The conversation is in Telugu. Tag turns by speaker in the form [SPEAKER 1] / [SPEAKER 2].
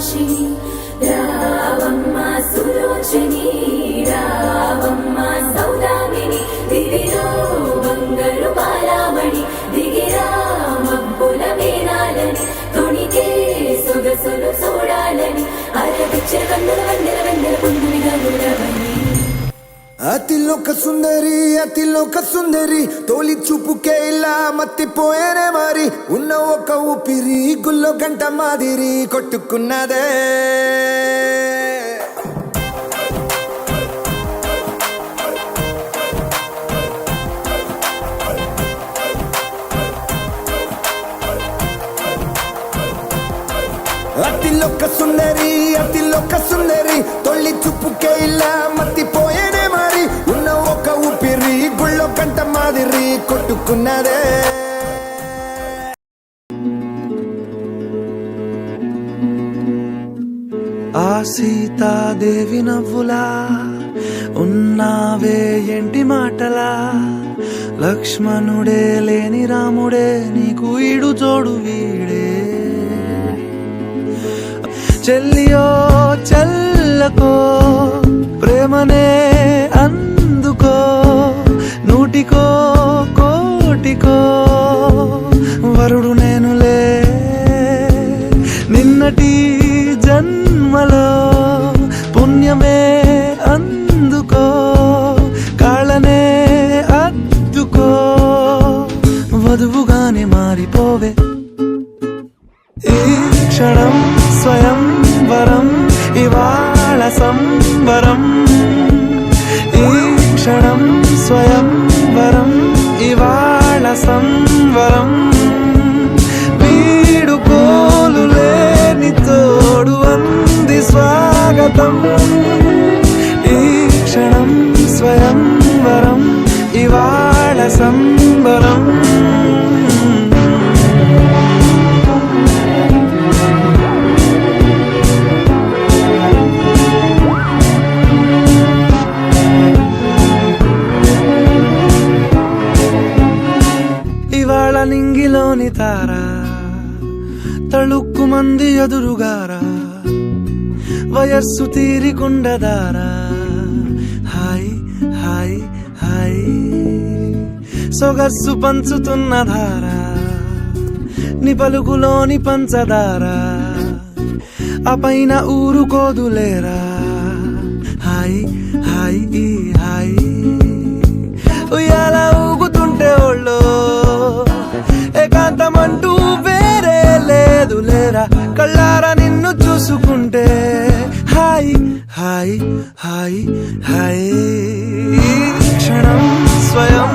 [SPEAKER 1] నాశిని రావమ్మ సులోచని రావమ్మ సౌదామిని దివిలో బంగారు బాలామణి దిగిరా మబ్బుల మేనాలని తొణికే సొగసులు చూడాలని అరవిచ్చే కన్నుల వెన్నెల వెన్నెల పొందునిగా గురవని
[SPEAKER 2] అతిలోక సుందరి తోలి చూపుకే ఇలా మత్తిపోయేనే మరి ఉన్న ఒక ఊపిరి గుల్లో గంట మాదిరి కొట్టుకున్నదే అతిలోక సుందరి తొలి చూపుకే ఇలా మత్తిపోయేనే మరి ఉన్న ఒక ఊపిరి గుళ్ళో గంట మాదిరి కొట్టుకున్నదే
[SPEAKER 3] ఆ సీతాదేవి నవ్వులా ఉన్నావే ఎంటి మాటలా లక్ష్మణుడే లేని రాముడే నీకు ఈడు జోడు వీడే చెల్లియో చెల్లకో ప్రేమనే అందుకో నూటికో కోటికో వరుడు నేనులే నిన్నటి జన్మలో పుణ్యమే అందుకో కాళ్ళనే అద్దుకో వధువుగానే మారిపోవే ఈ క్షణం స్వయంవరం ఇవాళ సంవరం ఈ క్షణం స్వయంవరం ఇవాళ సంవరం వీడుకోలు లేని తోడు అంది స్వాగతం ఈ క్షణం స్వయంవరం ఇవాళ సంవరం ఇవాళ నింగిలోని తారా తళుక్కు మంది ఎదురుగారా వయస్సు తీరికుండదారా హాయ్ హాయ్ హాయ్ సొగస్సు పంచుతున్న ధారా ని పలుకులోని పంచదారా ఆ పైన ఊరుకోదులేరా హాయ్ హాయ్ ఈ హాయ్ ఉయ్యాల ఊగుతుంటే ఒళ్ళో ఏకాంతమంటూ వేరే లేదు లేరా కళ్ళారా నిన్ను చూసుకుంటే హాయ్ హాయ్ హాయ్ హాయ్ క్షణం స్వయం